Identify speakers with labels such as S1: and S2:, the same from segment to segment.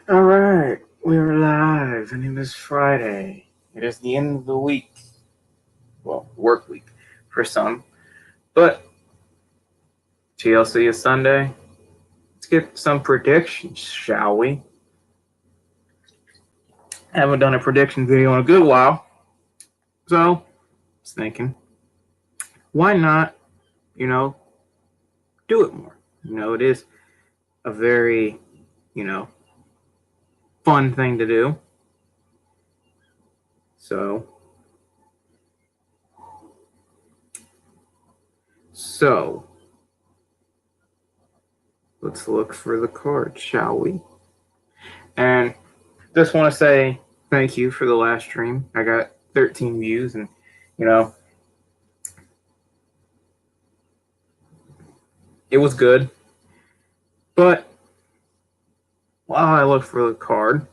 S1: All right, we're live, and it is Friday. It is the end of the week. Well, work week for some, but TLC is Sunday. Let's get some predictions, shall we? I haven't done a prediction video in a good while, so I was thinking, why not, you know, do it more? It is a very, you know, fun thing to do. So, so let's look for the card, shall we? And just want to say thank you for the last stream. I got 13 views, and you know, it was good. But while I look for the card,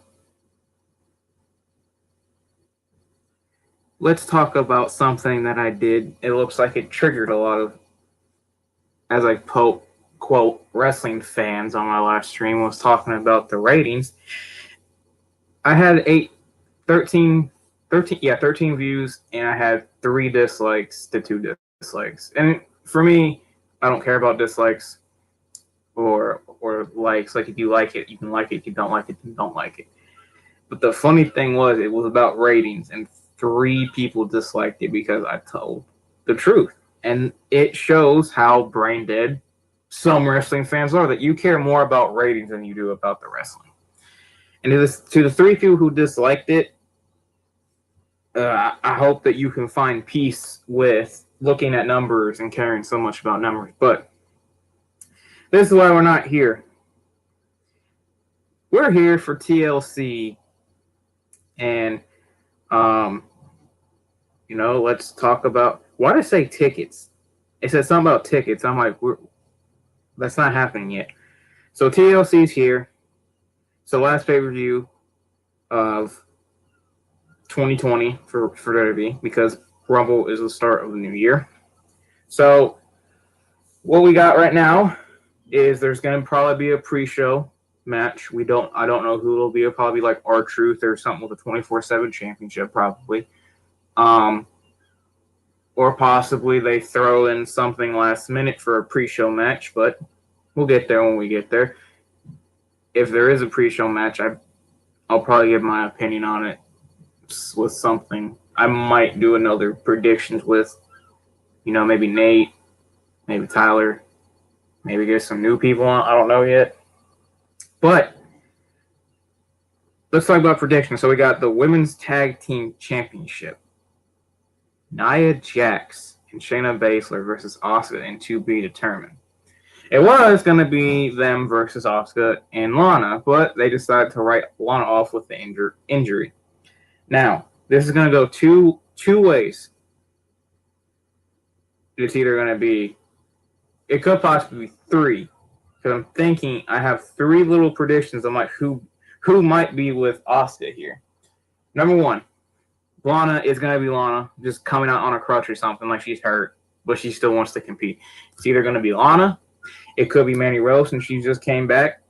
S1: let's talk about something that I did. It looks like it triggered a lot of, as I quote, wrestling fans on my last stream, was talking about the ratings. I had 13 views, and I had 3 dislikes to 2 dislikes. And for me, I don't care about dislikes or likes. Like, if you like it, you can like it. If you don't like it, you don't like it. But the funny thing was, it was about ratings, and 3 people disliked it because I told the truth. And it shows how brain dead some wrestling fans are, that you care more about ratings than you do about the wrestling. And to the 3 people who disliked it, I hope that you can find peace with looking at numbers and caring so much about numbers. But this is why we're not here. We're here for TLC, and let's talk about, why did I say tickets? It said something about tickets. I'm like, that's not happening yet. So TLC's here. So last pay-per-view of 2020 for WWE, because Rumble is the start of the new year. So what we got right now is there's going to probably be a pre-show match. I don't know who it'll be. It'll probably be like R-Truth or something with a 24/7 championship, probably. Or possibly they throw in something last minute for a pre-show match, but we'll get there when we get there. If there is a pre-show match, I'll probably give my opinion on it with something. I might do another predictions with, maybe Nate, maybe Tyler, maybe get some new people on. I don't know yet. But let's talk about predictions. So we got the Women's Tag Team Championship. Nia Jax and Shayna Baszler versus Asuka and to be determined. It was going to be them versus Asuka and Lana, but they decided to write Lana off with the injury. Now, this is going to go two ways. It's either going to be, it could possibly be 3, because I'm thinking I have 3 little predictions on like who might be with Asuka here. Number 1, Lana is going to be Lana, just coming out on a crutch or something, like she's hurt, but she still wants to compete. It's either going to be Lana, it could be Mandy Rose, and she just came back,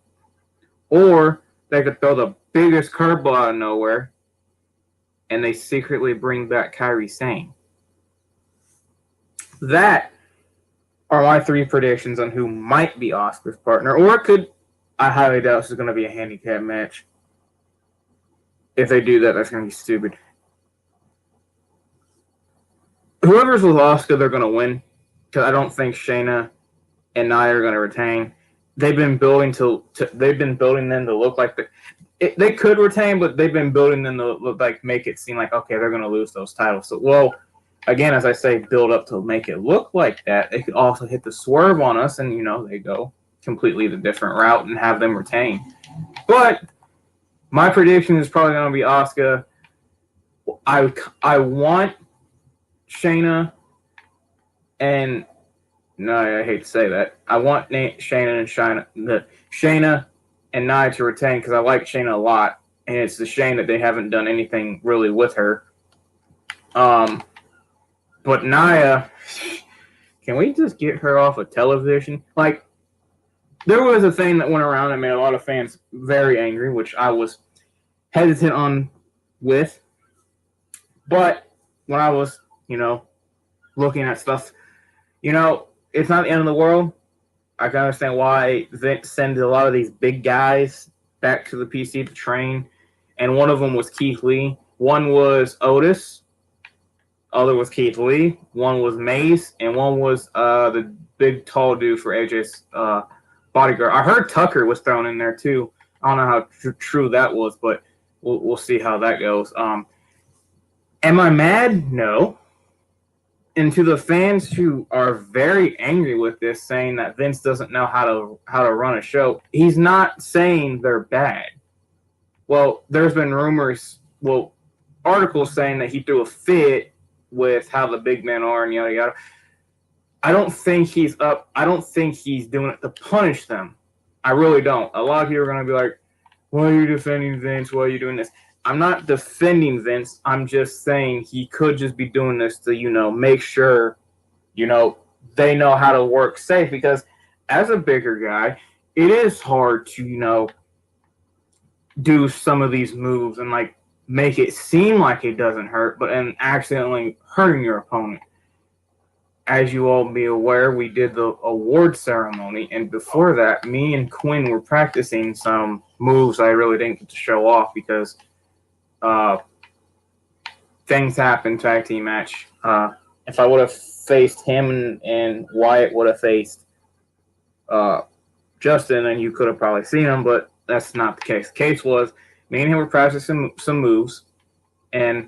S1: or they could throw the biggest curveball out of nowhere, and they secretly bring back Kairi Sane. That are my 3 predictions on who might be Asuka's partner, or it could, I highly doubt this is going to be a handicap match. If they do that, that's going to be stupid. Whoever's with Asuka, they're going to win, because I don't think Shayna and Nia are going to retain. They've been building them to look like they could retain, but they've been building them to look like, make it seem like, okay, they're going to lose those titles. So, well, again, as I say, build up to make it look like that. They could also hit the swerve on us, and they go completely the different route and have them retain. But my prediction is probably going to be Asuka. I want Shayna and I hate to say that. I want Shayna and Nia to retain, because I like Shayna a lot, and it's a shame that they haven't done anything really with her. But Nia, can we just get her off of television? Like, there was a thing that went around that made a lot of fans very angry, which I was hesitant on with. But when I was, looking at stuff, it's not the end of the world. I can understand why Vince sends a lot of these big guys back to the PC to train. And one of them was Keith Lee. One was Otis. Other was Keith Lee. One was Mace. And one was the big tall dude for AJ's bodyguard. I heard Tucker was thrown in there too. I don't know how true that was, but we'll see how that goes. Am I mad? No. And to the fans who are very angry with this, saying that Vince doesn't know how to run a show, he's not saying they're bad. Well, there's been rumors, articles saying that he threw a fit with how the big men are and yada yada. I don't think he's doing it to punish them. I really don't. A lot of people are going to be like, why are you defending Vince? Why are you doing this? I'm not defending Vince. I'm just saying he could just be doing this to, make sure, they know how to work safe. Because as a bigger guy, it is hard to, do some of these moves and make it seem like it doesn't hurt, but and accidentally hurting your opponent. As you all be aware, we did the award ceremony, and before that, me and Quinn were practicing some moves I really didn't get to show off because things happened. Tag team match. If I would have faced him and Wyatt would have faced Justin, then you could have probably seen him, but that's not the case. The case was me and him were practicing some moves, and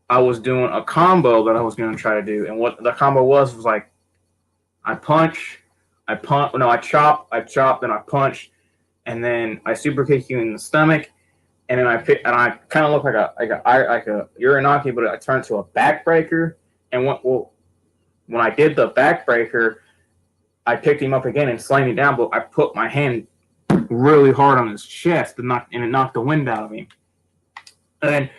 S1: I was doing a combo that I was going to try to do. And what the combo was like, I chop, then I punch, and then I super kick you in the stomach, and then I kind of look like a Uranaki, but I turned to a backbreaker. And when I did the backbreaker, I picked him up again and slammed him down, but I put my hand really hard on his chest and it knocked the wind out of him. And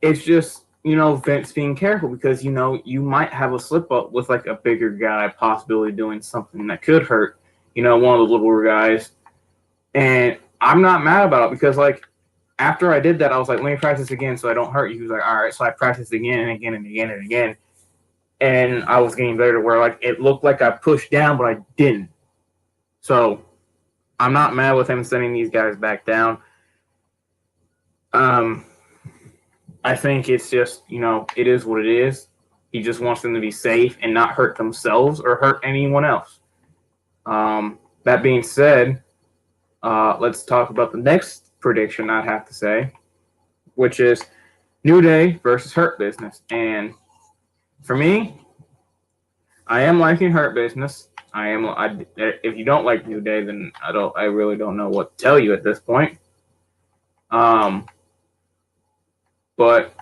S1: it's just, Vince being careful because, you might have a slip up with a bigger guy possibly doing something that could hurt, one of the littler guys. And I'm not mad about it because, after I did that, I was like, let me practice again so I don't hurt you. He was like, all right. So I practiced again and again and again and again. And I was getting better to where, it looked like I pushed down, but I didn't. So I'm not mad with him sending these guys back down. I think it's just, it is what it is. He just wants them to be safe and not hurt themselves or hurt anyone else. That being said, let's talk about the next prediction I'd have to say, which is New Day versus Hurt Business. And for me, I am liking Hurt Business. If you don't like New Day, then I really don't know what to tell you at this point. But,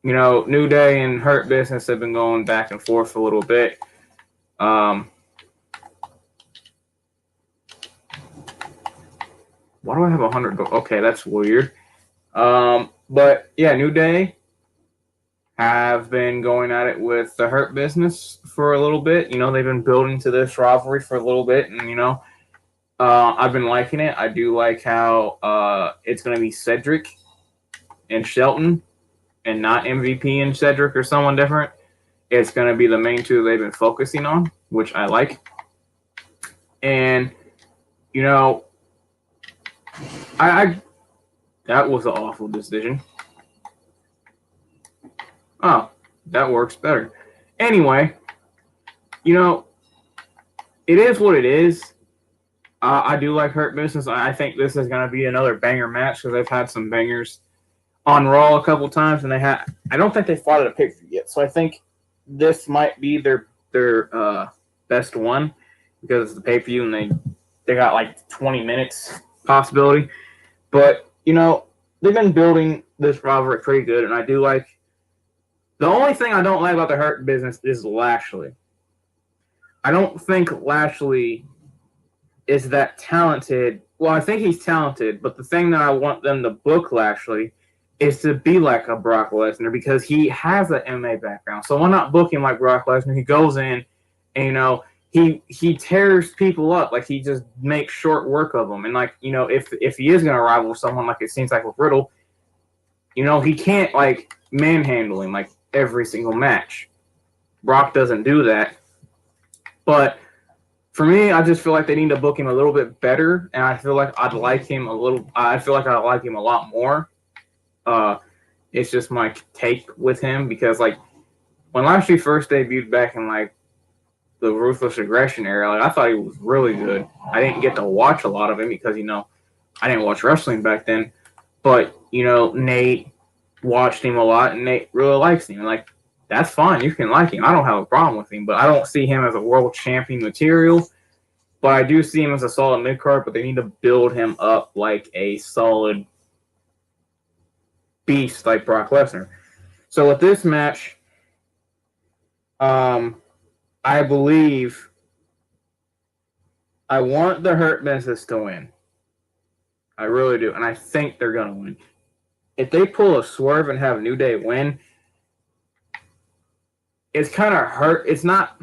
S1: New Day and Hurt Business have been going back and forth a little bit. Why do I have 100? Okay, that's weird. But, yeah, New Day have been going at it with the Hurt Business for a little bit. They've been building to this rivalry for a little bit. And, I've been liking it. I do like how it's going to be Cedric and Shelton and not MVP and Cedric or someone different. It's going to be the main two they've been focusing on, which I like. And, that was an awful decision. Oh, that works better. Anyway, it is what it is. I do like Hurt Business. I think this is going to be another banger match because they've had some bangers on Raw a couple times, and I don't think they fought at a pay-per-view yet. So I think this might be their best one because it's the pay-per-view and they got 20 minutes possibility. But they've been building this rivalry pretty good, and I do like. The only thing I don't like about the Hurt Business is Lashley. I don't think Lashley is that talented. Well, I think he's talented, but the thing that I want them to book Lashley is to be like a Brock Lesnar because he has an MMA background. So why not book him like Brock Lesnar? He goes in and, he tears people up. Like, he just makes short work of them. And, like, if he is gonna rival someone, like it seems like with Riddle, he can't, like, manhandle him like every single match. Brock doesn't do that. But for me, I just feel like they need to book him a little bit better, and I feel like I'd like him a little. I feel like I like him a lot more. It's just my take with him, because, like, when Lashley first debuted back in, like, the Ruthless Aggression era, like, I thought he was really good. I didn't get to watch a lot of him because I didn't watch wrestling back then. But Nate watched him a lot, and Nate really likes him. Like, that's fine. You can like him. I don't have a problem with him, but I don't see him as a world champion material. But I do see him as a solid mid-card, but they need to build him up like a solid beast like Brock Lesnar. So with this match, I believe I want the Hurt Business to win. I really do. And I think they're going to win. If they pull a swerve and have New Day win, it's kind of hurt. It's not,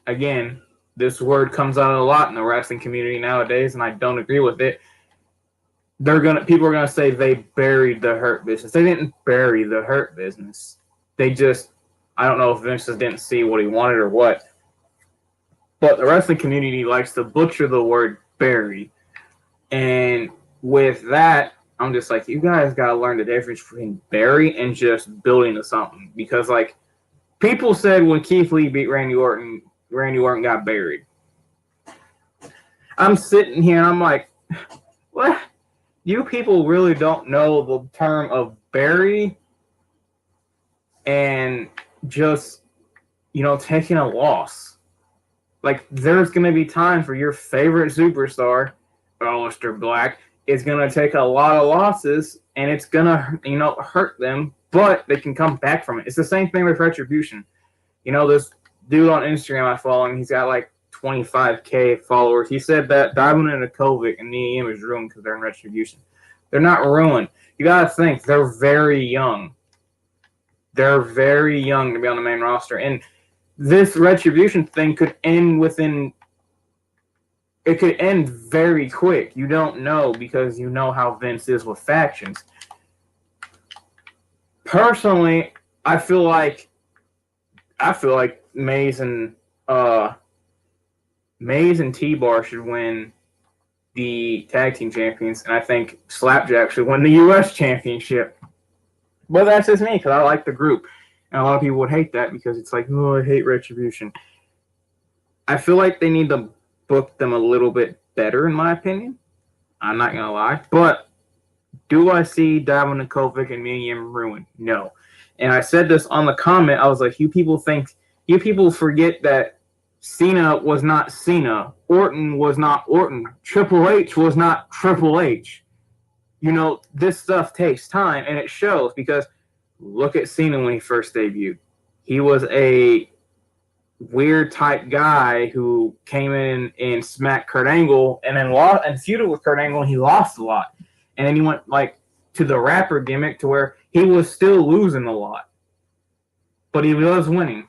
S1: again, this word comes out a lot in the wrestling community nowadays, and I don't agree with it. People are gonna say they buried the Hurt Business. They didn't bury the Hurt Business. They just, I don't know if Vince just didn't see what he wanted or what. But the wrestling community likes to butcher the word bury. And with that, I'm just like, you guys gotta learn the difference between bury and just building to something. Because, like, people said when Keith Lee beat Randy Orton got buried. I'm sitting here and I'm like, what? You people really don't know the term of bury and just, taking a loss. Like, there's going to be time for your favorite superstar, Aleister Black, is going to take a lot of losses, and it's going to, hurt them, but they can come back from it. It's the same thing with Retribution. This dude on Instagram I follow him, he's got like 25K followers. He said that Diamond and Kovic and the EM is ruined because they're in Retribution. They're not ruined. You got to think, they're very young. They're very young to be on the main roster. And this Retribution thing could end it could end very quick. You don't know, because you know how Vince is with factions. Personally, I feel like Maze and T-Bar should win the tag team champions, and I think Slapjack should win the U.S. championship. But that's just me, because I like the group. And a lot of people would hate that because it's like, oh, I hate Retribution. I feel like they need to book them a little bit better, in my opinion. I'm not going to lie. But do I see Diamond and Kovic and Medium ruined? No. And I said this on the comment. I was like, you people forget that Cena was not Cena. Orton was not Orton. Triple H was not Triple H. This stuff takes time, and it shows, because look at Cena when he first debuted. He was a weird type guy who came in and smacked Kurt Angle and then lost and feuded with Kurt Angle, and he lost a lot. And then he went like to the rapper gimmick to where he was still losing a lot, but he was winning.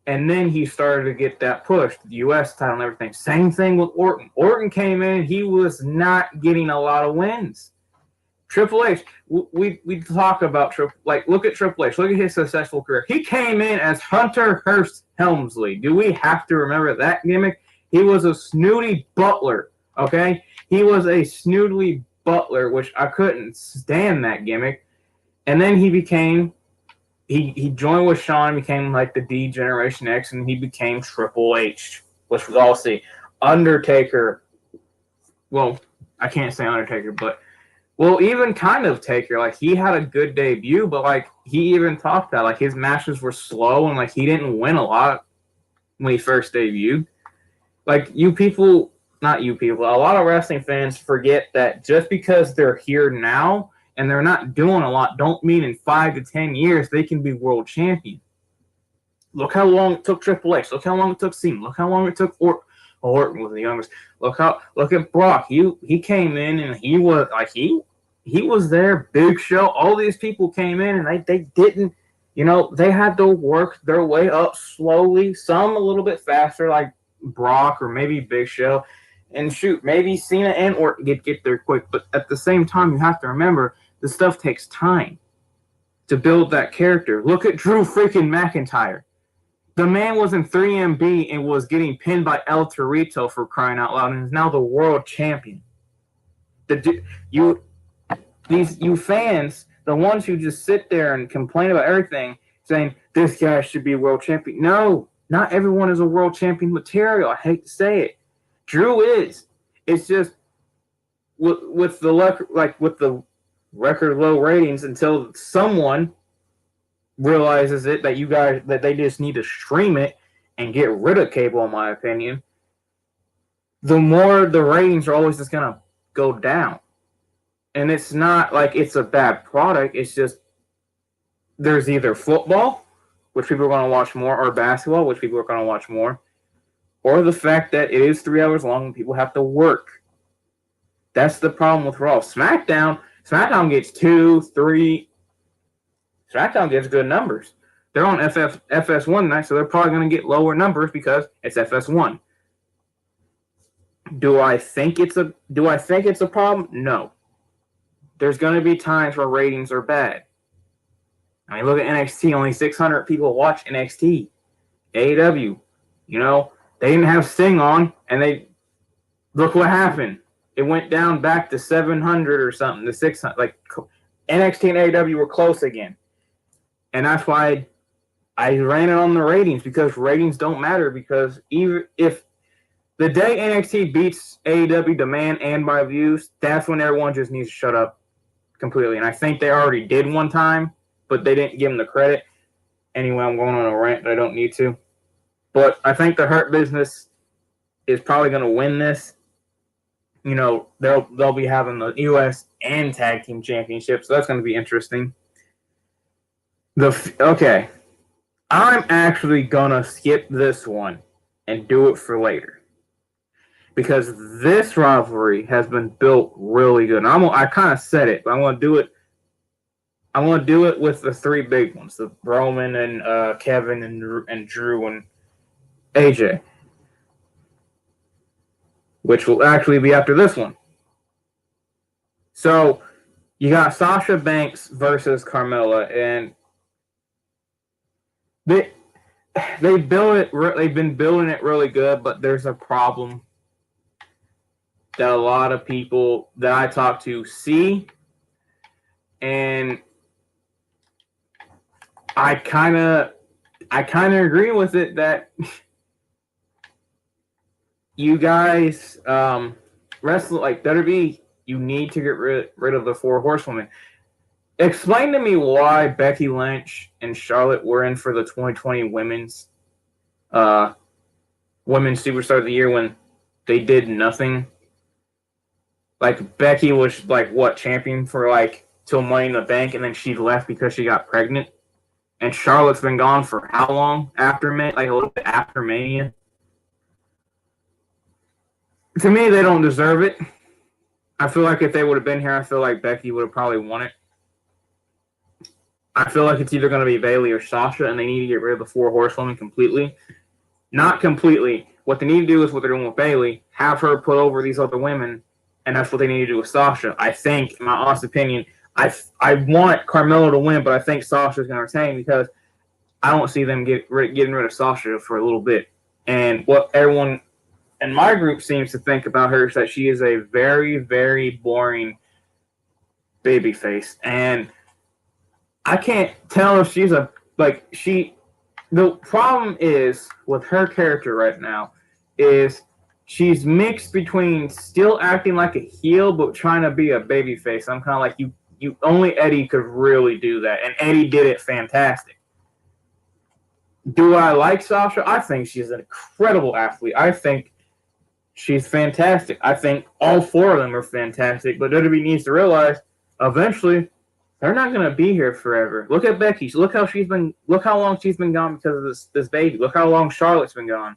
S1: And then he started to get that push, the U.S. title and everything. Same thing with Orton. Orton came in, he was not getting a lot of wins. Triple H, we talk about look at Triple H, look at his successful career. He came in as Hunter Hearst Helmsley. Do we have to remember that gimmick? He was a snooty butler, okay? He was a snooty butler, which I couldn't stand that gimmick. And then he joined with Shawn, became like the D Generation X, and he became Triple H, which we all see. Undertaker, well, I can't say Undertaker, but even kind of Taker, like, he had a good debut, but, like, he even talked about, like, his matches were slow, and, like, he didn't win a lot when he first debuted. Like, a lot of wrestling fans forget that just because they're here now and they're not doing a lot don't mean in 5 to 10 years they can be world champion. Look how long it took Triple H. Look how long it took Cena. Look how long it took Orton. Orton was the youngest. Look at Brock. He came in and he was like he was there. Big Show. All these people came in and they didn't, they had to work their way up slowly. Some a little bit faster, like Brock or maybe Big Show. And shoot, maybe Cena and Orton get there quick. But at the same time, you have to remember this stuff takes time to build that character. Look at Drew freaking McIntyre. The man was in 3MB and was getting pinned by El Torito for crying out loud, and is now the world champion. You fans, the ones who just sit there and complain about everything, saying this guy should be world champion. No, not everyone is a world champion material. I hate to say it. Drew is. It's just with the record low ratings until someone realizes it that they just need to stream it and get rid of cable, in my opinion. The more the ratings are always just gonna go down. And it's not like it's a bad product, it's just there's either football, which people are gonna watch more, or basketball, which people are gonna watch more, or the fact that it is 3 hours long and people have to work. That's the problem with Raw. SmackDown gets 2, 3. SmackDown gets good numbers. They're on FS1 tonight, so they're probably going to get lower numbers because it's FS1. Do I think it's a problem? No. There's going to be times where ratings are bad. I mean, look at NXT. Only 600 people watch NXT. AEW, they didn't have Sting on, and look what happened. It went down back to 700 or something, to 600. Like, NXT and AEW were close again. And that's why I ran it on the ratings, because ratings don't matter. Because even if the day NXT beats AEW demand and by views, that's when everyone just needs to shut up completely. And I think they already did one time, but they didn't give them the credit. Anyway, I'm going on a rant that I don't need to. But I think the Hurt Business is probably going to win this. They'll be having the U.S. and Tag Team Championships, so that's going to be interesting. Okay, I'm actually going to skip this one and do it for later, because this rivalry has been built really good. And I kind of said it, but I'm going to do it. I'm going to do it with the 3 big ones: the Roman and Kevin and Drew and AJ, which will actually be after this one. So you got Sasha Banks versus Carmella, and they've been building it really good, but there's a problem that a lot of people that I talk to see, and I kind of agree with it, that you guys wrestle like WWE. You need to get rid of the 4 horsewomen. Explain to me why Becky Lynch and Charlotte were in for the 2020 Women's Superstar of the Year when they did nothing. Like, Becky was champion for till Money in the Bank, and then she left because she got pregnant. And Charlotte's been gone for how long after a little bit after Mania? To me, they don't deserve it. I feel like if they would have been here, I feel like Becky would have probably won it. I feel like it's either going to be Bayley or Sasha, and they need to get rid of the 4 horsewomen completely. Not completely. What they need to do is what they're doing with Bayley, have her put over these other women, and that's what they need to do with Sasha. I think, in my honest opinion, I want Carmella to win, but I think Sasha's going to retain, because I don't see them getting rid of Sasha for a little bit. And what everyone in my group seems to think about her is that she is a very, very boring babyface. And I can't tell if she's the problem is with her character right now is she's mixed between still acting like a heel but trying to be a babyface. I'm kind of like, you only Eddie could really do that, and Eddie did it fantastic. Do I like Sasha? I think she's an incredible athlete. I think she's fantastic. I think all 4 of them are fantastic, but WWE needs to realize eventually they're not going to be here forever. Look at Becky. Look how long she's been gone because of this baby. Look how long Charlotte's been gone.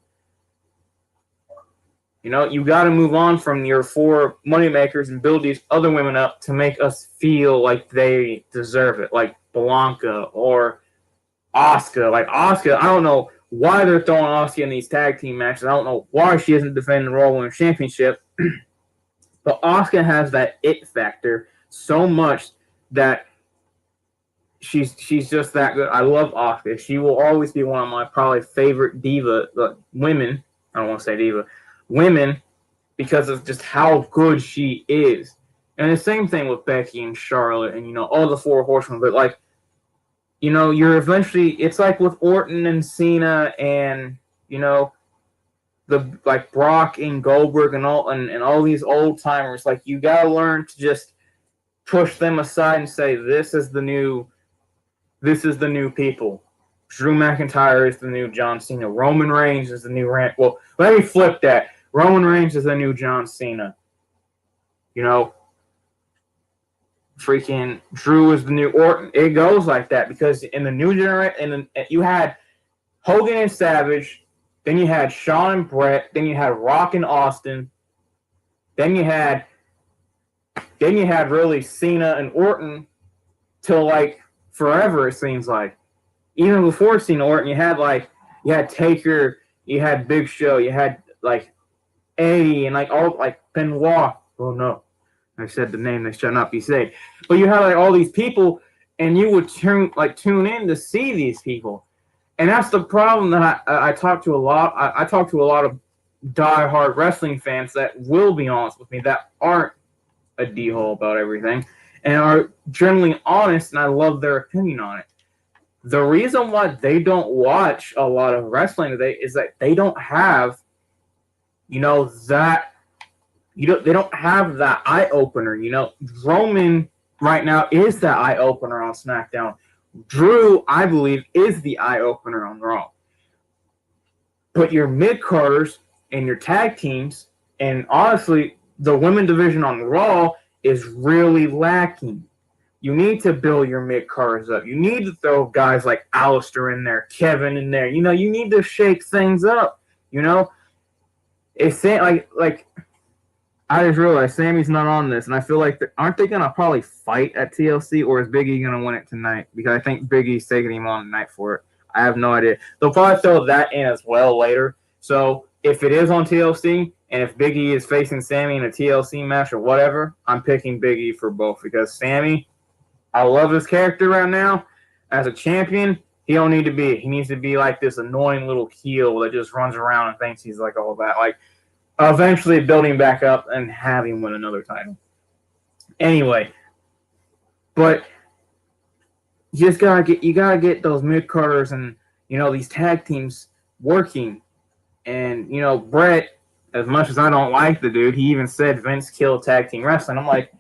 S1: You got to move on from your 4 moneymakers and build these other women up to make us feel like they deserve it, like Blanca or Asuka. Like Asuka, I don't know why they're throwing Asuka in these tag team matches. I don't know why she isn't defending the Raw Women's Championship. But Asuka has that it factor so much that she's just that good. I love Asuka. She will always be one of my probably favorite diva women. I don't want to say diva women because of just how good she is. And the same thing with Becky and Charlotte and all the four horsemen. But like you're eventually it's like with Orton and Cena and the like Brock and Goldberg and all these old timers. Like you gotta learn to just push them aside and say this is the new people. Drew McIntyre is the new John Cena. Roman Reigns is the new well, let me flip that. Roman Reigns is the new John Cena. Freaking Drew is the new Orton. It goes like that because in the new generation, and you had Hogan and Savage, then you had Shawn and Brett, then you had Rock and Austin, then you had really Cena and Orton till like forever. It seems like even before Cena Orton, you had Taker, you had Big Show, you had like Eddie and like all like Benoit. Oh no. I said the name that should not be said. But you had like all these people, and you would tune in to see these people, and that's the problem that I talk to a lot. I talk to a lot of diehard wrestling fans that will be honest with me, that aren't a d-hole about everything, and are generally honest, and I love their opinion on it. The reason why they don't watch a lot of wrestling today is that they don't have, that. They don't have that eye opener. Roman right now is that eye opener on SmackDown. Drew, I believe, is the eye opener on Raw. But your mid-carders and your tag teams, and honestly, the women division on Raw is really lacking. You need to build your mid-carders up. You need to throw guys like Aleister in there, Kevin in there. You need to shake things up. It's like. I just realized Sammy's not on this, and I feel like aren't they gonna probably fight at TLC, or is Big E gonna win it tonight? Because I think Big E's taking him on tonight for it. I have no idea. They'll probably throw that in as well later. So if it is on TLC, and if Big E is facing Sammy in a TLC match or whatever, I'm picking Big E for both because Sammy, I love his character right now as a champion. He don't need to be. He needs to be like this annoying little heel that just runs around and thinks he's like all that. Like. Eventually building back up and having win another title. Anyway, but you gotta get those mid-carders and these tag teams working. And Brett, as much as I don't like the dude, he even said Vince killed tag team wrestling. I'm like,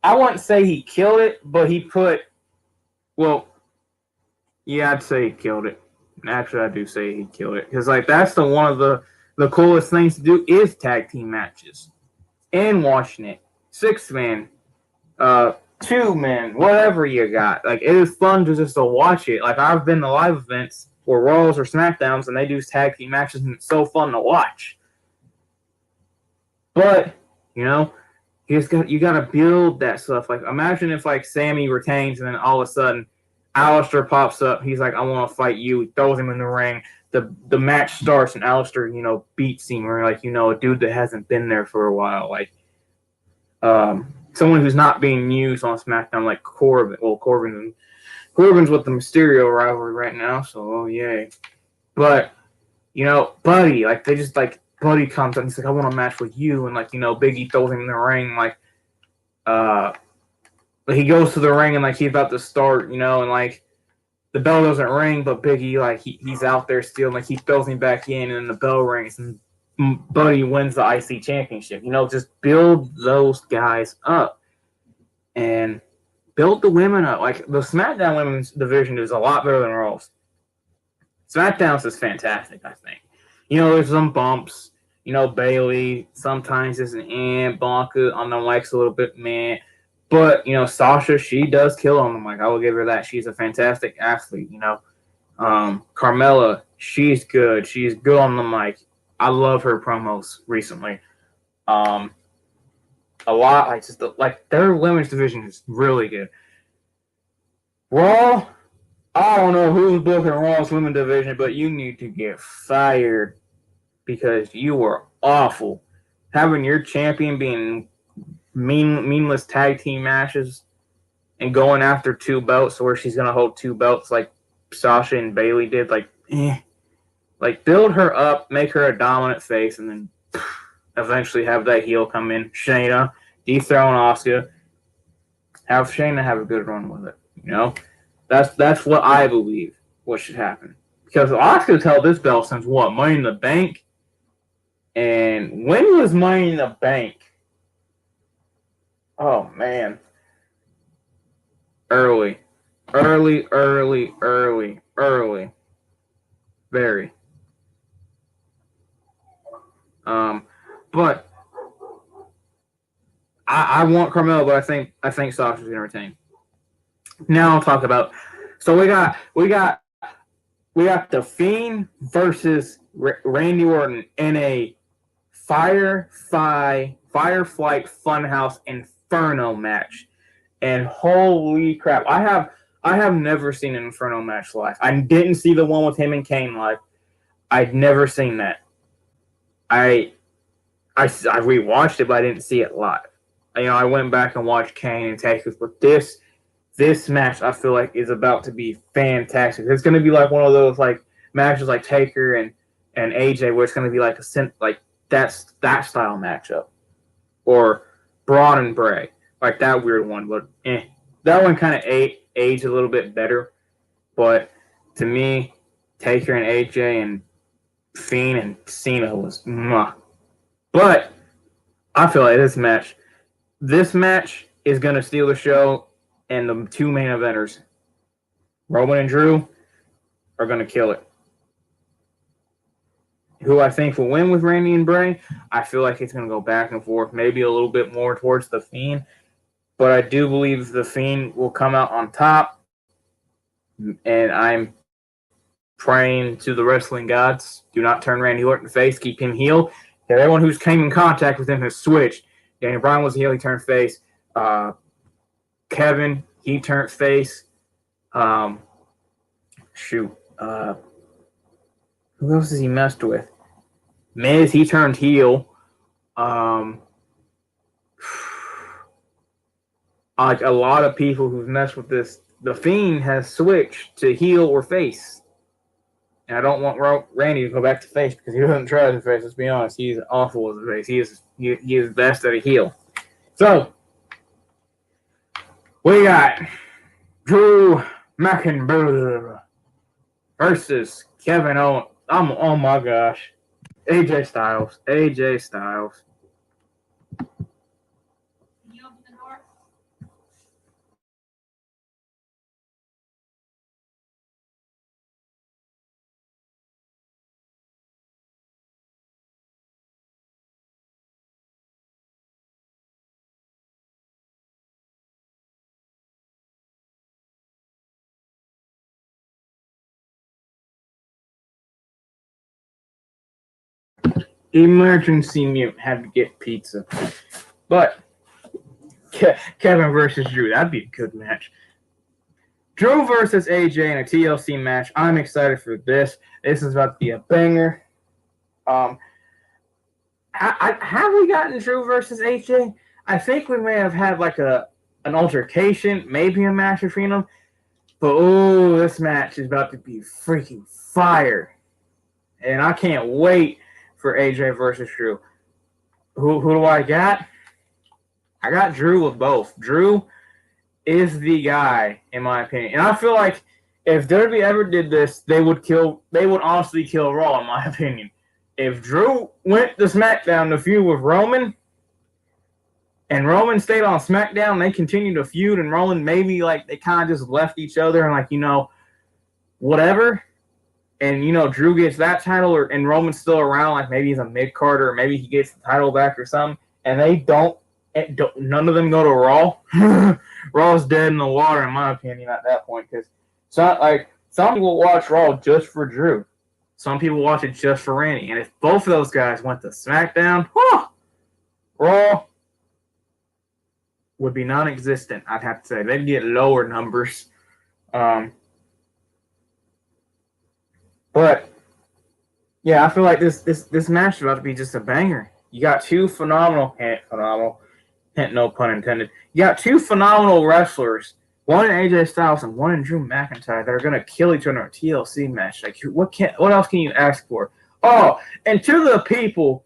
S1: I wouldn't say he killed it, but he put I'd say he killed it. Actually, I do say he killed it because like that's one of the coolest things to do is tag team matches and watching it. 6-man, 2-man, whatever you got. Like, it is fun just to watch it. Like, I've been to live events or Raws or SmackDowns and they do tag team matches and it's so fun to watch. But, you gotta build that stuff. Like, imagine if like Sammy retains and then all of a sudden Aleister pops up. He's like, I want to fight you. He throws him in the ring. The match starts and Aleister, beats him, or like, a dude that hasn't been there for a while, like someone who's not being used on SmackDown, like Corbin. Well, Corbin's with the Mysterio rivalry right now, so yay. But Buddy, like they just like Buddy comes up and he's like, I want a match with you, and like Big E throws him in the ring, like he goes to the ring and like he's about to start, and like. The bell doesn't ring, but Big E, like, he's out there still. Like, he throws him back in, and the bell rings, and Buddy wins the IC championship. Just build those guys up. And build the women up. Like, the SmackDown women's division is a lot better than Raw's. SmackDown's is fantastic, I think. There's some bumps. Bailey sometimes is an Blanca on the mic's a little bit meh. But, Sasha, she does kill on the mic. I will give her that. She's a fantastic athlete, Carmella, she's good. She's good on the mic. I love her promos recently. A lot. Like their women's division is really good. Raw, I don't know who's booking Raw's women's division, but you need to get fired because you were awful. Having your champion being meaningless tag team matches and going after 2 belts where she's gonna hold 2 belts like Sasha and Bailey did, like build her up, make her a dominant face, and then eventually have that heel come in, Shayna, dethrone Asuka, have Shayna have a good run with it. You know, that's what I believe what should happen because Asuka's held this belt since what Money in the Bank, and when was Money in the Bank? Oh man, early, very. But I want Carmelo, but I think Sasha's gonna retain. Now I'll talk about. So we got the Fiend versus Randy Orton in a Firefly Funhouse Inferno match, and holy crap, I have never seen an Inferno match live. I didn't see the one with him and Kane live. I'd never seen that. I rewatched it, but I didn't see it live. You know, I went back and watched Kane and Texas, but this match I feel like is about to be fantastic. It's going to be like one of those like matches like Taker and AJ, where it's going to be like that style matchup, or Braun and Bray, like that weird one. But that one kind of aged a little bit better. But to me, Taker and AJ and Fiend and Cena was mwah. But I feel like this match is going to steal the show, and the 2 main eventers, Roman and Drew, are going to kill it. Who I think will win with Randy and Bray, I feel like it's going to go back and forth, maybe a little bit more towards the Fiend, but I do believe the Fiend will come out on top, and I'm praying to the wrestling gods, do not turn Randy Orton face, keep him heel. Everyone who's came in contact with him has switched. Daniel Bryan was heel, he turned face. Kevin, he turned face. Who else has he messed with? Miz, he turned heel. Like a lot of people who've messed with this, the Fiend has switched to heel or face. And I don't want Randy to go back to face because he doesn't try as a face. Let's be honest, he's awful as a face. He is best at a heel. So we got Drew McIntyre versus Kevin Owens. Oh my gosh, AJ Styles.
S2: Can you open the door?
S1: Emergency mute. Had to get pizza. But Kevin versus Drew. That'd be a good match. Drew versus AJ in a TLC match. I'm excited for this. This is about to be a banger. Have we gotten Drew versus AJ? I think we may have had like an altercation, maybe a match between them. But this match is about to be freaking fire. And I can't wait for AJ versus Drew. Who do I got? I got Drew with both. Drew is the guy, in my opinion. And I feel like if WWE ever did this, they would honestly kill Raw, in my opinion. If Drew went to SmackDown to feud with Roman, and Roman stayed on SmackDown, they continued to feud, and Roman maybe like they kind of just left each other and like, whatever. And Drew gets that title, and Roman's still around, like maybe he's a mid-card, or maybe he gets the title back or something, and none of them go to Raw. Raw's dead in the water, in my opinion, at that point, because some people watch Raw just for Drew. Some people watch it just for Randy. And if both of those guys went to SmackDown, Raw would be non-existent, I'd have to say. They'd get lower numbers. But yeah, I feel like this match is about to be just a banger. You got two phenomenal, no pun intended. You got two phenomenal wrestlers, one in AJ Styles and one in Drew McIntyre, that are gonna kill each other in a TLC match. Like, what else can you ask for? Oh, and to the people,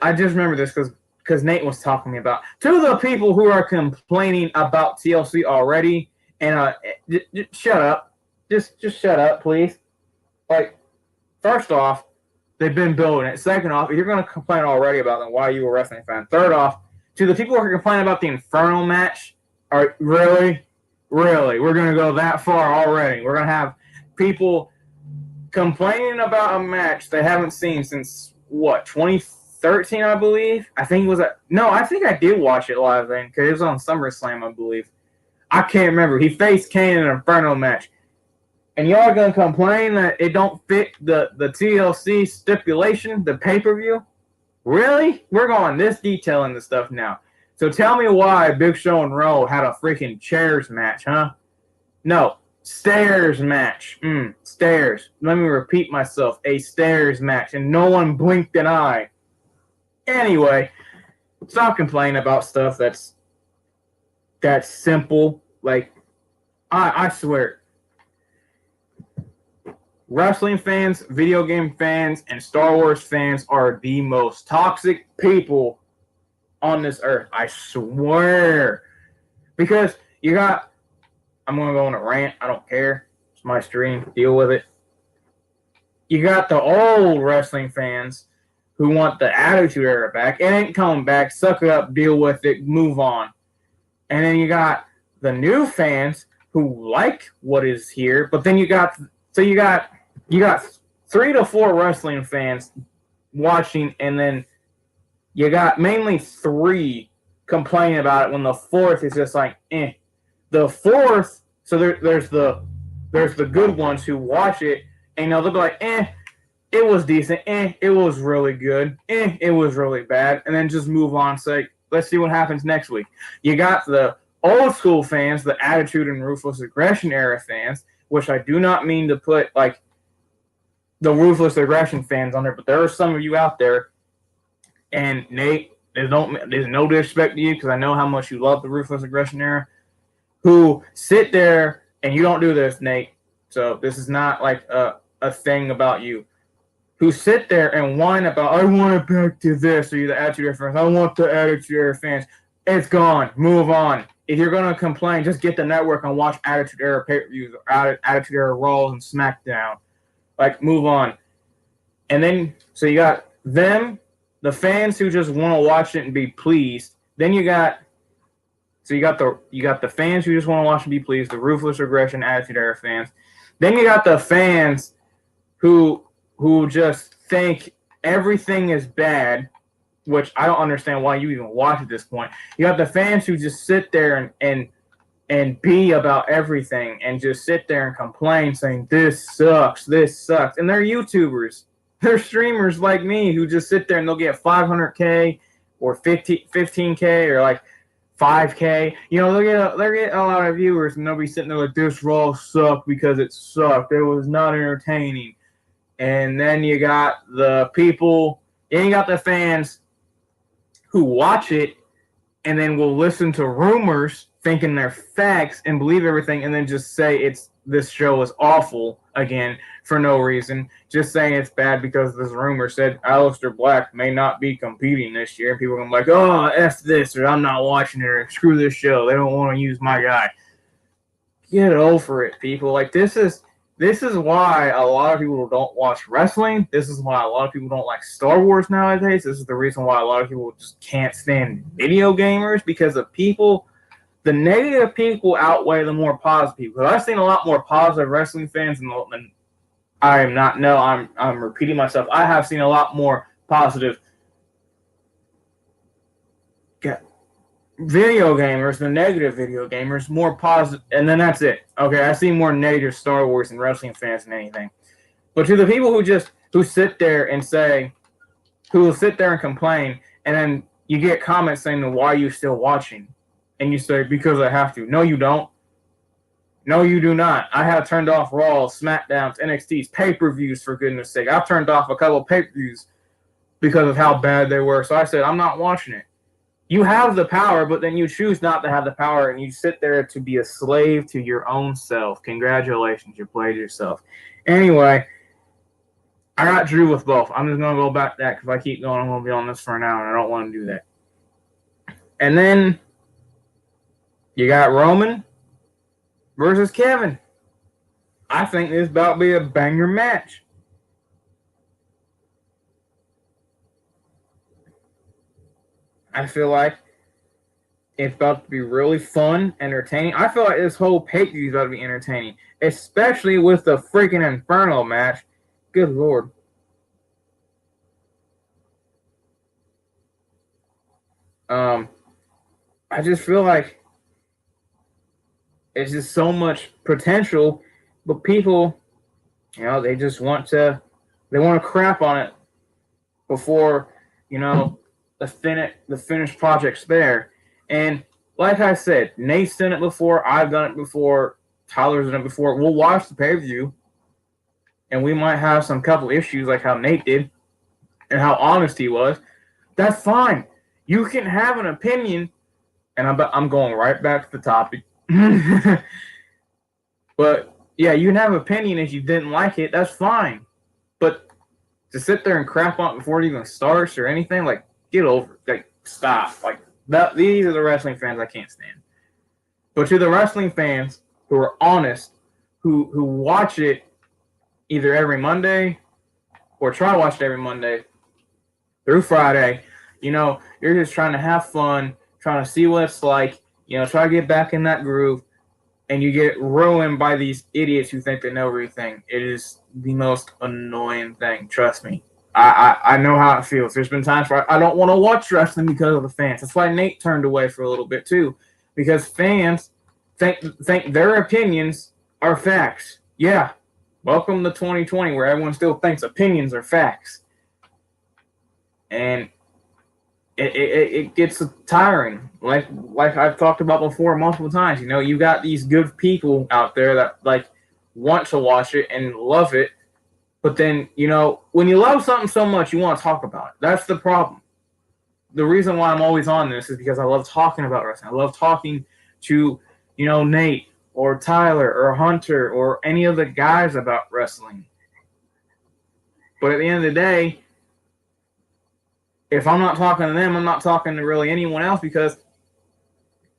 S1: I just remember this because Nate was talking to me about, to the people who are complaining about TLC already, and just shut up, just shut up, please. Like, first off, they've been building it. Second off, if you're going to complain already about them, why are you a wrestling fan? Third off, to the people who are complaining about the Inferno match, are really, we're going to go that far already. We're going to have people complaining about a match they haven't seen since, what, 2013, I believe? I think I did watch it live then, because it was on SummerSlam, I believe. I can't remember. He faced Kane in an Inferno match. And y'all are going to complain that it don't fit the TLC stipulation, the pay-per-view? Really? We're going this detail into stuff now. So tell me why Big Show and Rowe had a freaking chairs match, huh? No, stairs match. Stairs. Let me repeat myself. A stairs match. And no one blinked an eye. Anyway, stop complaining about stuff that's simple. Like, I swear, wrestling fans, video game fans, and Star Wars fans are the most toxic people on this earth. I swear. Because you got, I'm going to go on a rant. I don't care. It's my stream. Deal with it. You got the old wrestling fans who want the Attitude Era back. It ain't coming back. Suck it up. Deal with it. Move on. And then you got the new fans who like what is here. But then you got 3 to 4 wrestling fans watching, and then you got mainly 3 complaining about it when the 4th is just like, eh. The 4th, so there's the good ones who watch it, and they'll be like, eh, it was decent, eh, it was really good, eh, it was really bad, and then just move on, say, let's see what happens next week. You got the old school fans, the Attitude and Ruthless Aggression era fans, which I do not mean to put, like, the Ruthless Aggression fans on there, but there are some of you out there, and Nate, there's no disrespect to you, because I know how much you love the Ruthless Aggression era, who sit there, and you don't do this, Nate, so this is not like a thing about you, who sit there and whine about, I want it back to this, or you're the Attitude Era fans, I want the Attitude Era fans. It's gone. Move on. If you're going to complain, just get the network and watch Attitude Era pay-per-views, or Attitude Era Raws and SmackDown. Like, move on. And then, so you got them, the fans who just want to watch it and be pleased. Then you got the fans who just want to watch and be pleased, the Ruthless Aggression Attitude Era fans. Then you got the fans who just think everything is bad, which I don't understand why you even watch at this point. You got the fans who just sit there and be about everything and just sit there and complain, saying this sucks, and they're YouTubers, they're streamers like me who just sit there and they'll get 500K or 15K or like 5K. You know, they'll get a lot of viewers, and they'll be sitting there like, this Raw sucked because it sucked, it was not entertaining. And then you got the people, and you got the fans who watch it and then will listen to rumors thinking they're facts and believe everything, and then just say this show is awful again for no reason, just saying it's bad because this rumor said Aleister Black may not be competing this year, and people are going to be like, oh, F this, or I'm not watching it, or screw this show, they don't want to use my guy. Get over it, people. Like, this is why a lot of people don't watch wrestling. This is why a lot of people don't like Star Wars nowadays. This is the reason why a lot of people just can't stand video gamers, because the negative people outweigh the more positive people. I've seen a lot more positive wrestling fans than I'm repeating myself. I have seen a lot more positive video gamers than negative video gamers. More positive, and then that's it. Okay, I see more negative Star Wars and wrestling fans than anything. But to the people who sit there and complain, and then you get comments saying, why are you still watching? And you say, because I have to. No, you don't. No, you do not. I have turned off Raw, SmackDowns, NXT's pay-per-views, for goodness sake. I've turned off a couple pay-per-views because of how bad they were. So I said, I'm not watching it. You have the power, but then you choose not to have the power, and you sit there to be a slave to your own self. Congratulations, you played yourself. Anyway, I got Drew with both. I'm just going to go back to that because if I keep going, I'm going to be on this for an hour, and I don't want to do that. And then you got Roman versus Kevin. I think this is about to be a banger match. I feel like it's about to be really fun, entertaining. I feel like this whole pay-per-view is about to be entertaining, especially with the freaking Inferno match. Good Lord. I just feel like it's just so much potential, but people, they just want to crap on it before, the finished project's there. And like I said, Nate's done it before, I've done it before, Tyler's done it before. We'll watch the pay-per-view, and we might have some couple issues like how Nate did and how honest he was. That's fine. You can have an opinion, and I'm going right back to the topic. But yeah, you can have an opinion if you didn't like it. That's fine. But to sit there and crap on it before it even starts or anything, like, get over it. Like, stop. Like, these are the wrestling fans I can't stand. But to the wrestling fans who are honest, who watch it either every Monday or try to watch it every Monday through Friday, you're just trying to have fun, trying to see what it's like, try to get back in that groove, and you get ruined by these idiots who think they know everything. It is the most annoying thing. Trust me. I know how it feels. There's been times where I don't want to watch wrestling because of the fans. That's why Nate turned away for a little bit too, because fans think their opinions are facts. Yeah, welcome to 2020 where everyone still thinks opinions are facts, and it gets tiring. Like I've talked about before multiple times. You got these good people out there that want to watch it and love it. But then, when you love something so much, you want to talk about it. That's the problem. The reason why I'm always on this is because I love talking about wrestling. I love talking to, Nate or Tyler or Hunter or any of the guys about wrestling. But at the end of the day, if I'm not talking to them, I'm not talking to really anyone else, because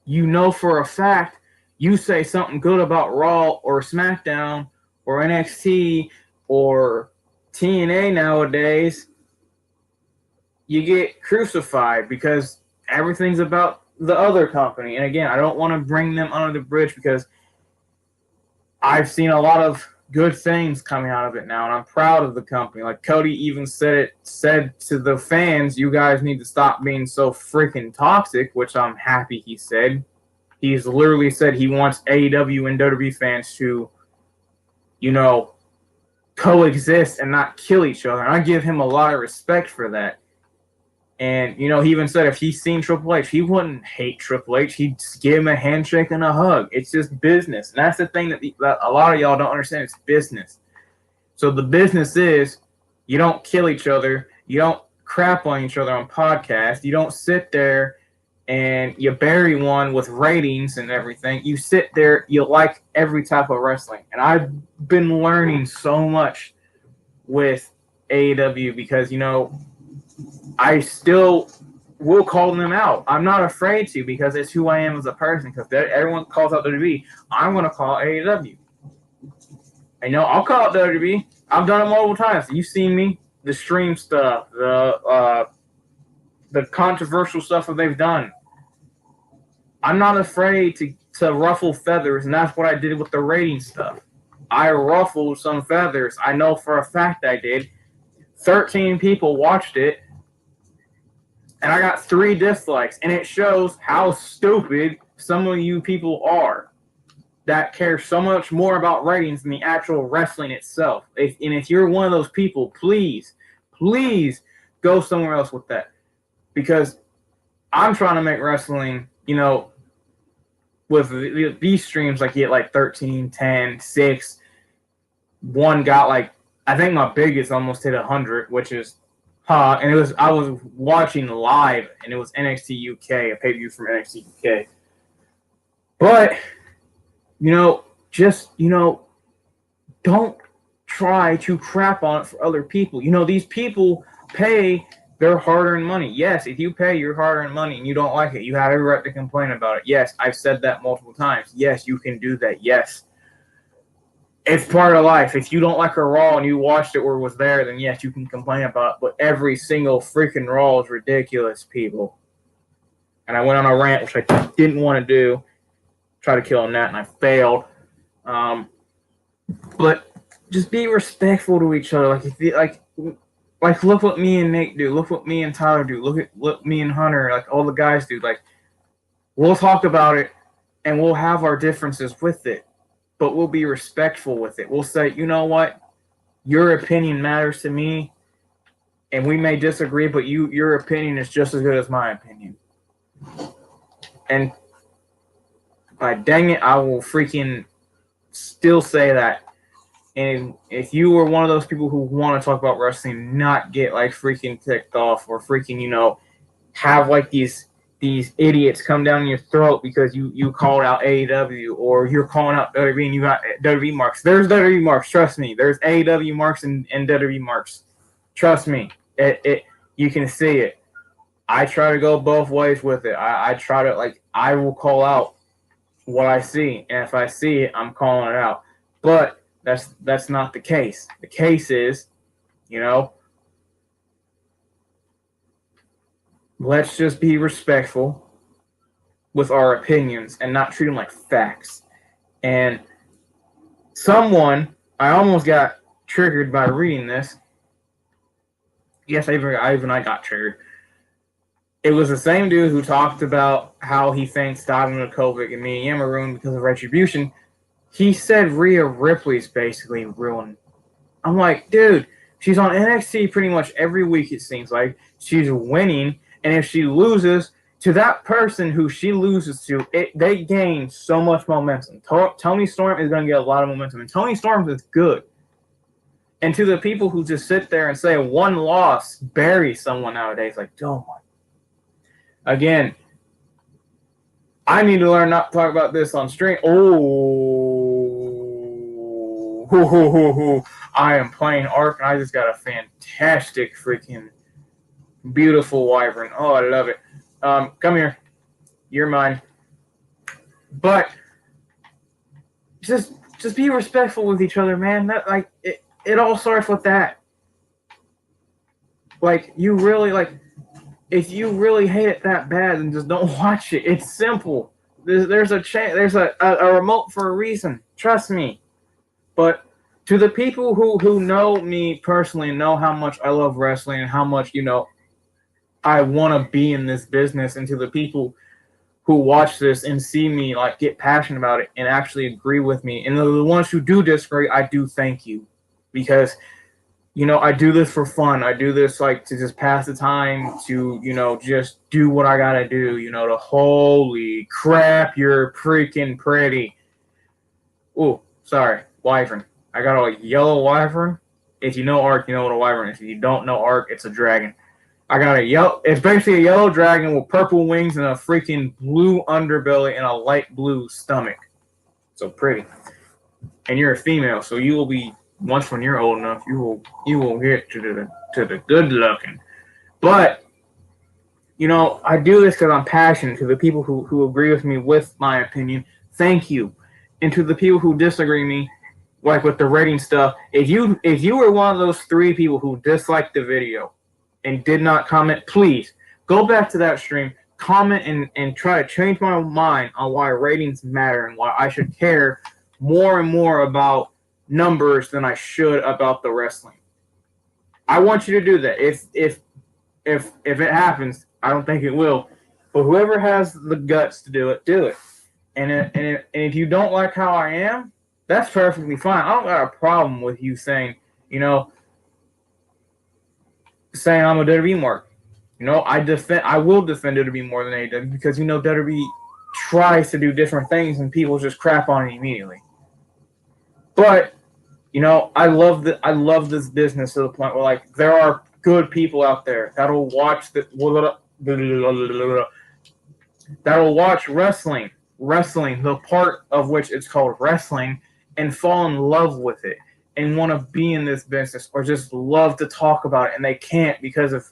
S1: for a fact, you say something good about Raw or SmackDown or NXT or TNA nowadays, you get crucified because everything's about the other company. And again, I don't want to bring them under the bridge because I've seen a lot of good things coming out of it now, and I'm proud of the company. Like Cody even said to the fans, you guys need to stop being so freaking toxic, which I'm happy he said. He's literally said he wants AEW and WWE fans to, coexist and not kill each other. And I give him a lot of respect for that. And, he even said if he's seen Triple H, he wouldn't hate Triple H. He'd give him a handshake and a hug. It's just business. And that's the thing that a lot of y'all don't understand. It's business. So the business is you don't kill each other. You don't crap on each other on podcasts. You don't sit there and you bury one with ratings and everything. You sit there, you like every type of wrestling. And I've been learning so much with AEW because, I still will call them out. I'm not afraid to, because it's who I am as a person. Because everyone calls out WWE, I'm going to call AEW. And I'll call out WWE. I've done it multiple times. You've seen me. The stream stuff, the controversial stuff that they've done. I'm not afraid to ruffle feathers, and that's what I did with the rating stuff. I ruffled some feathers. I know for a fact I did. 13 people watched it, and I got 3 dislikes, and it shows how stupid some of you people are that care so much more about ratings than the actual wrestling itself. If you're one of those people, please go somewhere else with that. Because I'm trying to make wrestling, with these streams, like, you get like 13, 10, 6. One got like, I think my biggest almost hit 100, which is, and I was watching live, and it was NXT UK, a pay-per-view from NXT UK. But, just, don't try to crap on it for other people. These people pay their hard-earned money. Yes, if you pay your hard-earned money and you don't like it, you have every right to complain about it. Yes, I've said that multiple times. Yes, you can do that. Yes. It's part of life. If you don't like a Raw and you watched it or was there, then yes, you can complain about it. But every single freaking Raw is ridiculous, people. And I went on a rant, which I didn't want to do. Try to kill on that, and I failed. But just be respectful to each other. Like look what me and Nate do. Look what me and Tyler do. Look at what me and Hunter, like all the guys do. Like, we'll talk about it, and we'll have our differences with it, but we'll be respectful with it. We'll say, you know what, your opinion matters to me, and we may disagree, but your opinion is just as good as my opinion. And dang it, I will freaking still say that. And if you were one of those people who want to talk about wrestling, not get like freaking ticked off or freaking, have like these idiots come down your throat because you called out AEW, or you're calling out WWE and you got WWE marks. There's WWE marks, trust me. There's AEW marks and WWE marks. Trust me. You can see it. I try to go both ways with it. I try to, like, I will call out what I see, and if I see it, I'm calling it out. But that's not the case. The case is, let's just be respectful with our opinions and not treat them like facts. And I almost got triggered by reading this. Yes, I got triggered. It was the same dude who talked about how he thanks Dominic and Mia Yim ruined because of Retribution. He said Rhea Ripley's basically ruined. I'm like, dude, she's on NXT pretty much every week, it seems like. She's winning, and if she loses to that person who she loses to, they gain so much momentum. Toni Storm is going to get a lot of momentum, and Toni Storm is good. And to the people who just sit there and say one loss buries someone nowadays, like, oh my. Again, I need to learn not to talk about this on stream. I am playing Ark, and I just got a fantastic freaking beautiful wyvern. Oh, I love it. Come here. You're mine. But just be respectful with each other, man. It all starts with that. Like, you really, like, if you really hate it that bad, then just don't watch it. It's simple. There's a remote for a reason. Trust me. But to the people who know me personally and know how much I love wrestling and how much, I want to be in this business, and to the people who watch this and see me like get passionate about it and actually agree with me, and the ones who do disagree, I do thank you, because I do this for fun. I do this like to just pass the time, to just do what I gotta do. To holy crap, you're freaking pretty. Oh, sorry, wyvern. I got a yellow wyvern. If you know Ark, you know what a wyvern is. If you don't know Ark, it's a dragon. I got it's basically a yellow dragon with purple wings and a freaking blue underbelly and a light blue stomach. So pretty. And you're a female, so you will be, once when you're old enough, you will get to the good looking. But I do this because I'm passionate. To the people who agree with me with my opinion, thank you. And to the people who disagree me, like with the rating stuff, if you were one of those 3 people who disliked the video and did not comment, please go back to that stream, comment, and try to change my mind on why ratings matter and why I should care more and more about numbers than I should about the wrestling. I want you to do that. If it happens, I don't think it will, but whoever has the guts to do it, do it. And if you don't like how I am, that's perfectly fine. I don't got a problem with you saying saying I'm a WWE mark. I will defend WWE more than AEW, because WWE tries to do different things and people just crap on it immediately. But I love this business to the point where like there are good people out there that'll watch that'll watch wrestling, the part of which it's called wrestling, and fall in love with it and want to be in this business or just love to talk about it, and they can't because of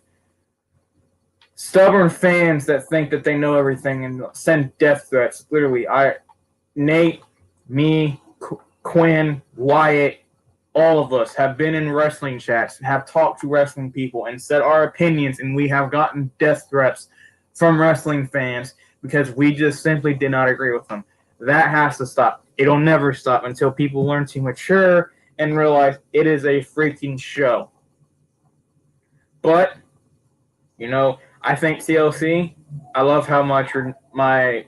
S1: stubborn fans that think that they know everything and send death threats. Literally, Nate, me, Quinn, Wyatt, all of us have been in wrestling chats, have talked to wrestling people, and said our opinions, and we have gotten death threats from wrestling fans because we just simply did not agree with them. That has to stop. It'll never stop until people learn to mature and realize it is a freaking show. But, I think TLC, I love how much my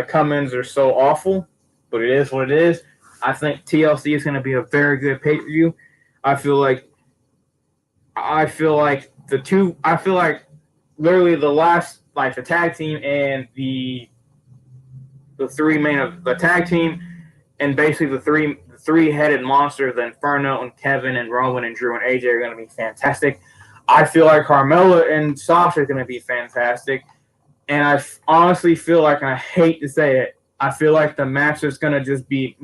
S1: come-ins are so awful, but it is what it is. I think TLC is going to be a very good pay-per-view. I feel like literally the last, like the tag team and the three main of the tag team and basically the three-headed monster, the Inferno and Kevin and Roman and Drew and AJ are going to be fantastic. I feel like Carmella and Sasha are going to be fantastic. And I honestly feel like, and I hate to say it, I feel like the match is going to just be,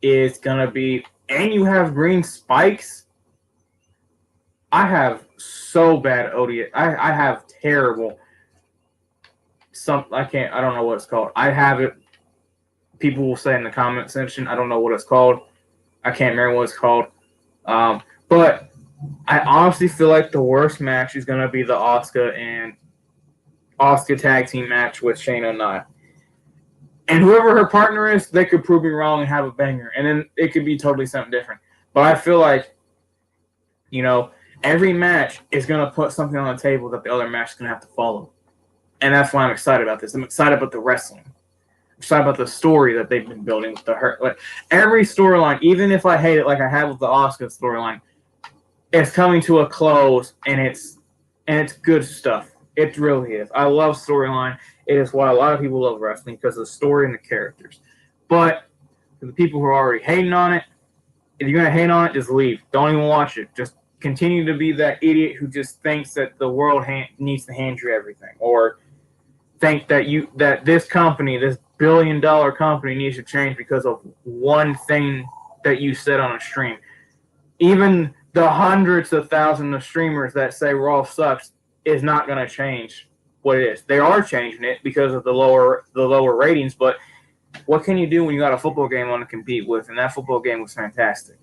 S1: it's going to be, and you have green spikes. I have so bad odious. I have terrible, I don't know what it's called. I have it. People will say in the comment section, I don't know what it's called. I can't remember what it's called. But I honestly feel like the worst match is going to be the Asuka tag team match with Shayna and Nia. And whoever her partner is, they could prove me wrong and have a banger. And then it could be totally something different. But I feel like, every match is going to put something on the table that the other match is going to have to follow. And that's why I'm excited about this. I'm excited about the wrestling. I'm excited about the story that they've been building with like every storyline, even if I hate it like I have with the Asuka storyline, it's coming to a close, and it's good stuff. It really is. I love storyline. It is why a lot of people love wrestling, because of the story and the characters. But for the people who are already hating on it, if you're going to hate on it, just leave. Don't even watch it. Just continue to be that idiot who just thinks that the world needs to hand you everything, or think that this company, this billion-dollar company, needs to change because of one thing that you said on a stream. Even the hundreds of thousands of streamers that say Raw sucks is not going to change what it is. They are changing it because of the lower ratings, but what can you do when you got a football game on to compete with? And that football game was fantastic.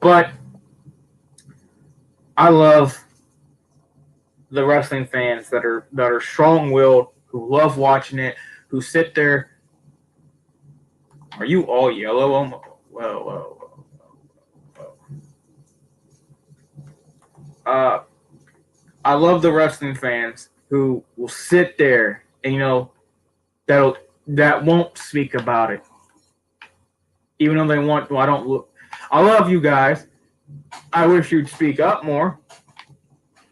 S1: But I love the wrestling fans that are strong-willed, who love watching it, who sit there. Are you all yellow? Whoa. I love the wrestling fans who will sit there and that won't speak about it, even though they want to. I love you guys. I wish you'd speak up more.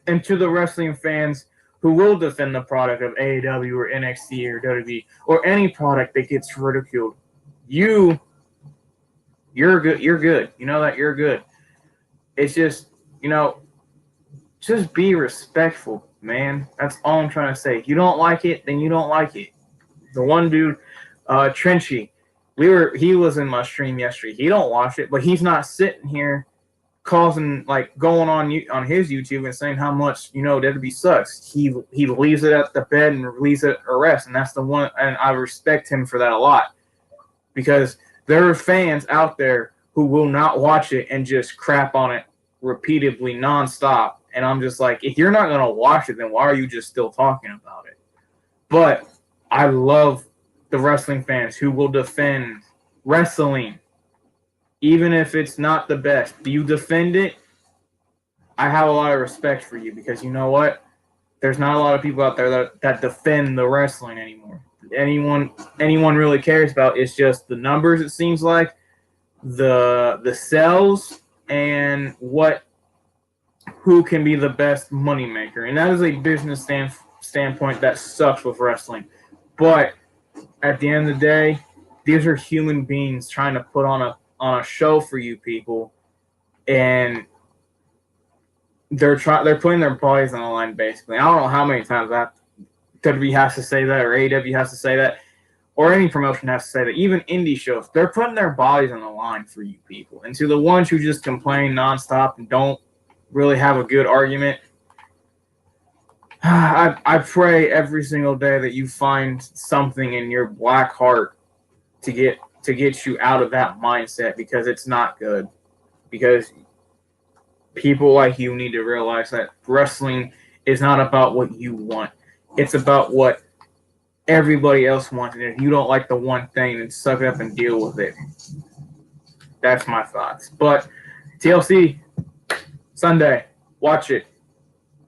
S1: And to the wrestling fans who will defend the product of AEW or NXT or WWE or any product that gets ridiculed, you're good. You're good. You know that you're good. It's just, just be respectful, man. That's all I'm trying to say. If you don't like it, then you don't like it. The one dude, Trenchy, he was in my stream yesterday. He don't watch it, but he's not sitting here going on his YouTube and saying how much WWE sucks. He leaves it at the bed and leaves it at rest, and that's the one. And I respect him for that a lot, because there are fans out there who will not watch it and just crap on it repeatedly nonstop. And I'm just like, if you're not going to watch it, then why are you just still talking about it? But I love the wrestling fans who will defend wrestling, even if it's not the best. You defend it. I have a lot of respect for you, because you know what? There's not a lot of people out there that defend the wrestling anymore. Anyone really cares about is just the numbers, it seems like, the sales, and who can be the best moneymaker. And that is a business standpoint that sucks with wrestling. But at the end of the day, these are human beings trying to put on a show for you people, and they're putting their bodies on the line basically. I don't know how many times that WWE has to say that, or AEW has to say that, or any promotion has to say that. Even indie shows, they're putting their bodies on the line for you people. And to the ones who just complain nonstop and don't really have a good argument, I pray every single day that you find something in your black heart to get you out of that mindset, because it's not good. Because people like you need to realize that wrestling is not about what you want. It's about what everybody else wants. And if you don't like the one thing, then suck it up and deal with it. That's my thoughts. But TLC Sunday, watch it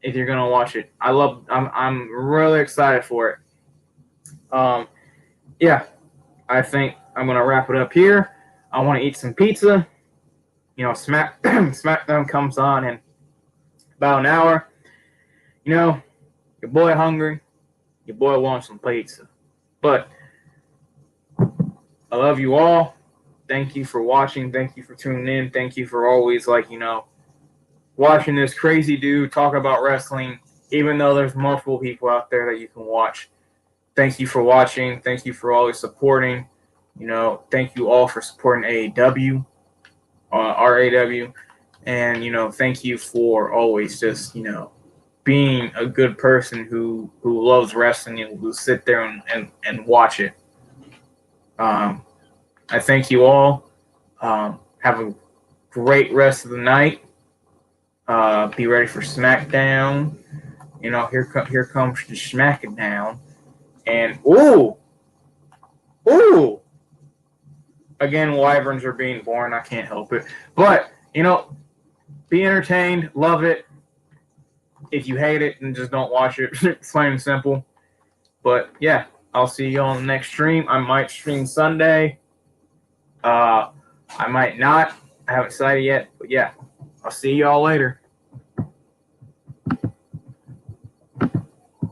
S1: if you're gonna watch it. I'm really excited for it. Yeah, I think I'm gonna wrap it up here. I want to eat some pizza. You know, SmackDown comes on in about an hour. You know, your boy hungry. Your boy wants some pizza. But I love you all. Thank you for watching. Thank you for tuning in. Thank you for always, watching this crazy dude talk about wrestling, even though there's multiple people out there that you can watch. Thank you for watching. Thank you for always supporting. You know, thank you all for supporting AEW, RAW. And, thank you for always just, being a good person who loves wrestling and will sit there and watch it. I thank you all. Have a great rest of the night. Be ready for SmackDown. Here comes the SmackDown. And ooh, again, wyverns are being born. I can't help it. But be entertained, love it. If you hate it, then just don't watch it. It's plain and simple. But yeah, I'll see you on the next stream. I might stream Sunday. I might not. I haven't decided yet. But yeah, I'll see y'all later.